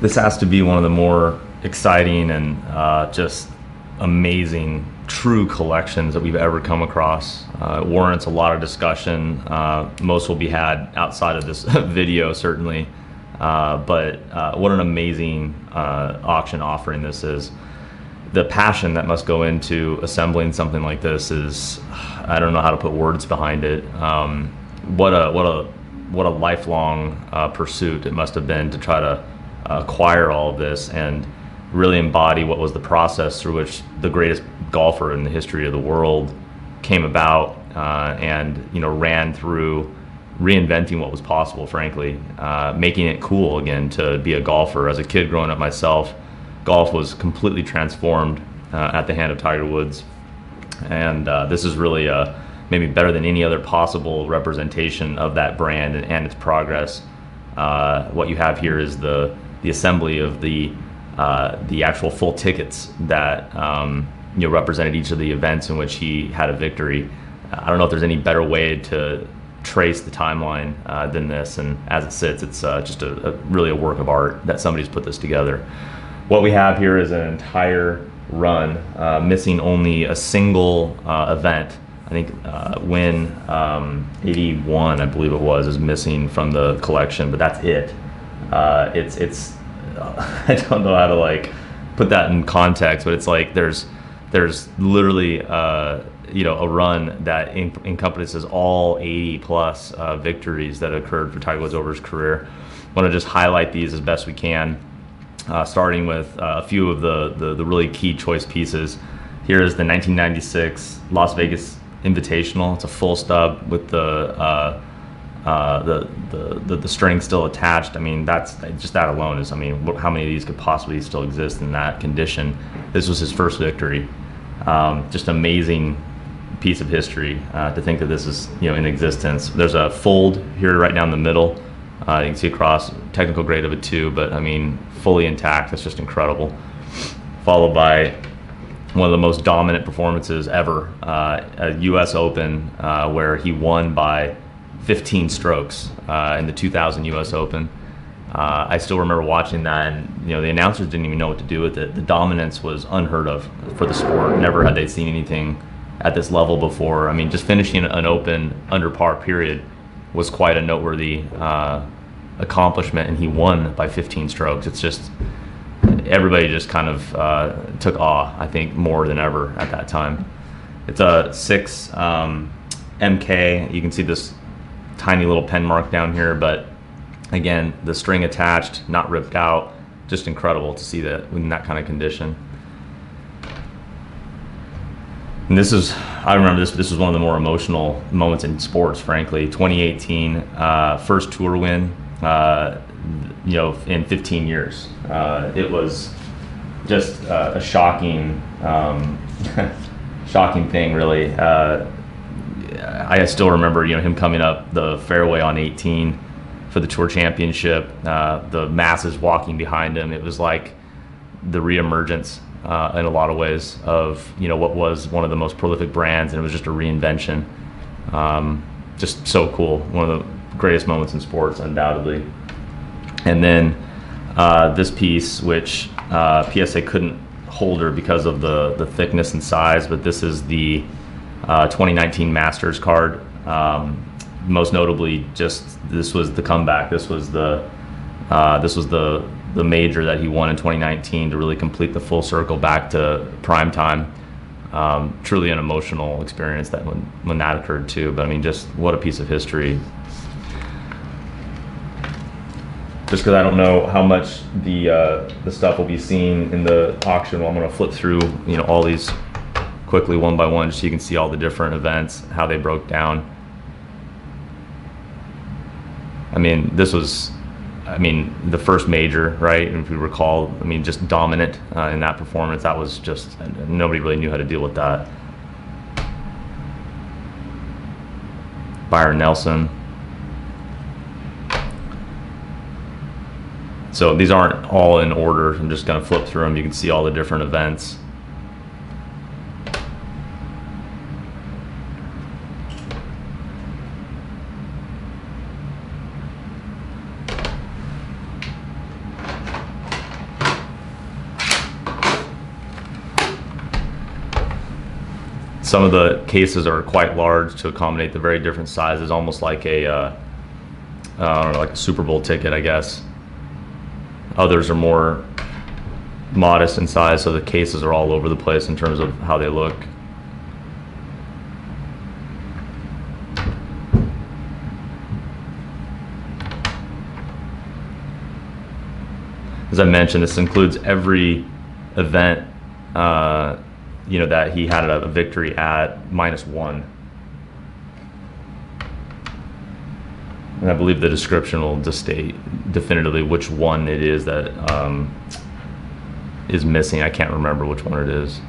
This has to be one of the more exciting and just amazing true collections that we've ever come across. It warrants a lot of discussion. Most will be had outside of this video, certainly. But what an amazing auction offering this is. The passion that must go into assembling something like this is, I don't know how to put words behind it. What a lifelong pursuit it must have been to try to acquire all of this and really embody what was the process through which the greatest golfer in the history of the world came about, and ran through reinventing what was possible, frankly, making it cool again to be a golfer. As a kid growing up myself, golf was completely transformed at the hand of Tiger Woods, and this is really maybe better than any other possible representation of that brand and its progress. What you have here is the assembly of the actual full tickets that represented each of the events in which he had a victory. I don't know if there's any better way to trace the timeline than this, and as it sits, it's just really a work of art that somebody's put this together. What we have here is an entire run, missing only a single event. I think win 81, I believe it was, is missing from the collection, but that's it. It's I don't know how to put that in context, but it's like there's literally a run that encompasses all 80 plus victories that occurred for Tiger Woods over his career. I want to just highlight these as best we can, starting with a few of the really key choice pieces. Here is the 1996 Las Vegas Invitational. It's a full stub with the string still attached. I mean, that's just that alone is, how many of these could possibly still exist in that condition? This was his first victory. Just amazing piece of history to think that this is in existence. There's a fold here right down the middle. You can see across, technical grade of a 2, but fully intact. That's just incredible. Followed by one of the most dominant performances ever, a U.S. Open where he won by 15 strokes in the 2000 U.S. Open. I still remember watching that, and the announcers didn't even know what to do with it. The dominance was unheard of for the sport. Never had they seen anything at this level before. Just finishing an Open under par period was quite a noteworthy accomplishment, and he won by 15 strokes. It's just, everybody just kind of took awe, I think, more than ever at that time. It's a 6 MK. You can see this tiny little pen mark down here, but again, the string attached, not ripped out. Just incredible to see that in that kind of condition. And this is, I remember this was one of the more emotional moments in sports, frankly. 2018, first tour win, in 15 years. It was just a shocking, shocking thing, really. I still remember, him coming up the fairway on 18 for the Tour Championship. The masses walking behind him. It was like the reemergence in a lot of ways of what was one of the most prolific brands, and it was just a reinvention. Just so cool. One of the greatest moments in sports, undoubtedly. And then this piece, which PSA couldn't hold her because of the thickness and size, but this is the 2019 Masters card. Most notably, this was the comeback. This was the major that he won in 2019 to really complete the full circle back to prime time. Truly an emotional experience that when that occurred too. But just what a piece of history. Just because I don't know how much the stuff will be seen in the auction, I'm going to flip through all these quickly one by one, just so you can see all the different events, how they broke down. This was, the first major, right? And if you recall, just dominant in that performance. That was just, nobody really knew how to deal with that. Byron Nelson. So these aren't all in order. I'm just going to flip through them. You can see all the different events. Some of the cases are quite large to accommodate the very different sizes, almost like a, I don't know, like a Super Bowl ticket, I guess. Others are more modest in size, so the cases are all over the place in terms of how they look. As I mentioned, this includes every event that he had a victory at -1. And I believe the description will just state definitively which one it is that is missing. I can't remember which one it is.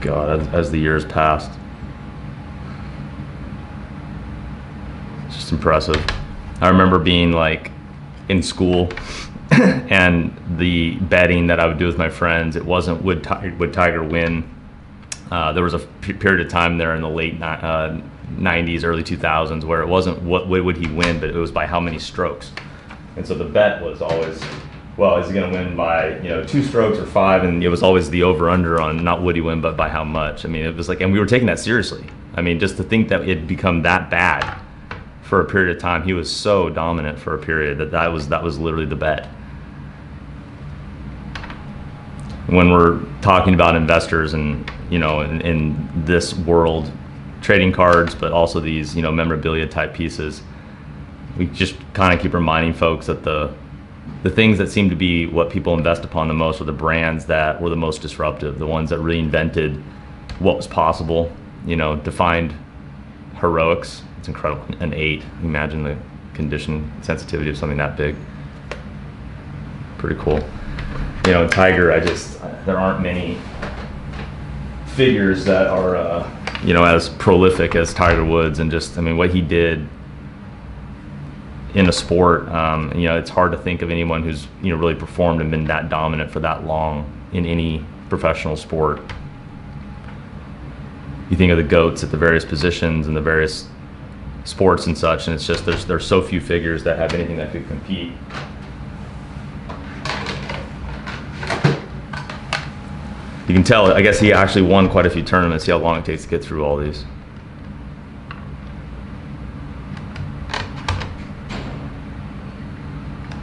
God, as the years passed, it's just impressive. I remember being like in school and the betting that I would do with my friends, it wasn't would Tiger win. There was a period of time there in the late 90s, early 2000s where it wasn't what would he win, but it was by how many strokes. And so the bet was always, well, is he going to win by 2 strokes or 5? And it was always the over/under on not would he win, but by how much. I mean, it was like, and we were taking that seriously. I mean, just to think that it'd become that bad for a period of time. He was so dominant for a period that was literally the bet. When we're talking about investors and in this world, trading cards, but also these memorabilia type pieces, we just kind of keep reminding folks that the things that seem to be what people invest upon the most are the brands that were the most disruptive, the ones that reinvented what was possible, defined heroics. It's incredible. An 8. Imagine the condition sensitivity of something that big. Pretty cool. Tiger, there aren't many figures that are, as prolific as Tiger Woods, and what he did in a sport. It's hard to think of anyone who's really performed and been that dominant for that long in any professional sport. You think of the GOATs at the various positions and the various sports and such, and it's just there's so few figures that have anything that could compete. You can tell, I guess he actually won quite a few tournaments. See how long it takes to get through all these.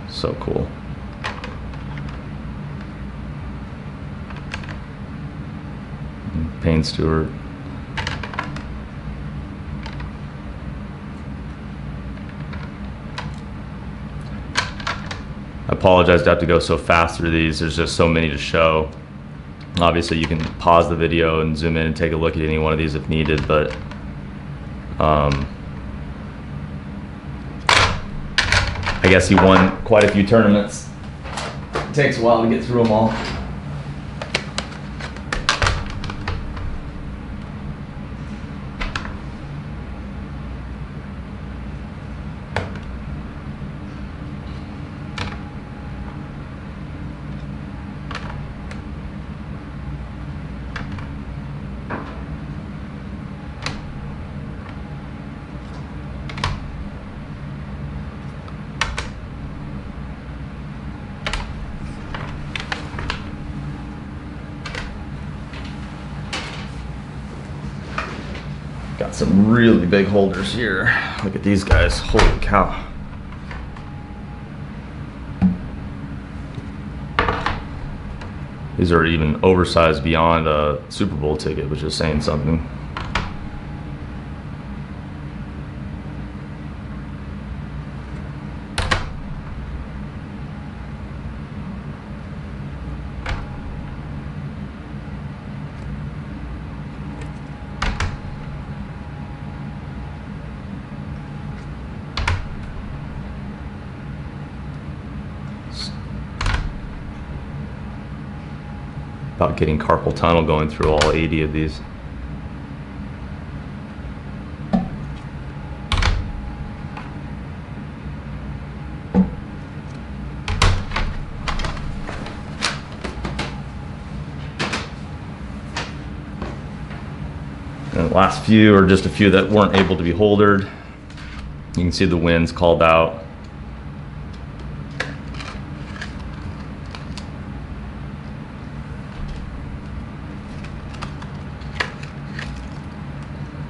So cool. Payne Stewart. I apologize to have to go so fast through these. There's just so many to show. Obviously, you can pause the video and zoom in and take a look at any one of these if needed, but I guess he won quite a few tournaments. It takes a while to get through them all. Got some really big holders here. Look at these guys. Holy cow. These are even oversized beyond a Super Bowl ticket, which is saying something. About getting carpal tunnel going through all 80 of these. And the last few are just a few that weren't able to be holdered. You can see the winds called out.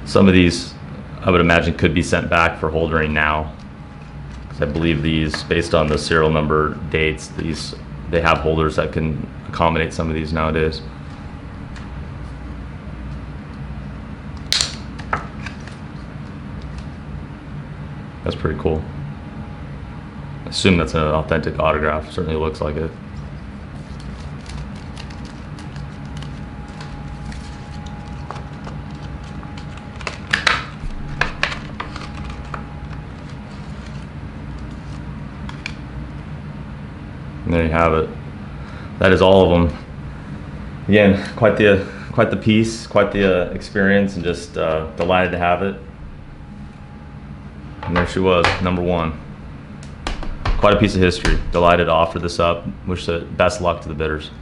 Some of these, I would imagine, could be sent back for holdering now, because I believe these, based on the serial number dates, they have holders that can accommodate some of these nowadays. That's pretty cool. I assume that's an authentic autograph. Certainly looks like it. And there you have it. That is all of them. Again, quite the piece, quite the experience, and just delighted to have it. And there she was, number one. Quite a piece of history. Delighted to offer this up. Wish the best luck to the bidders.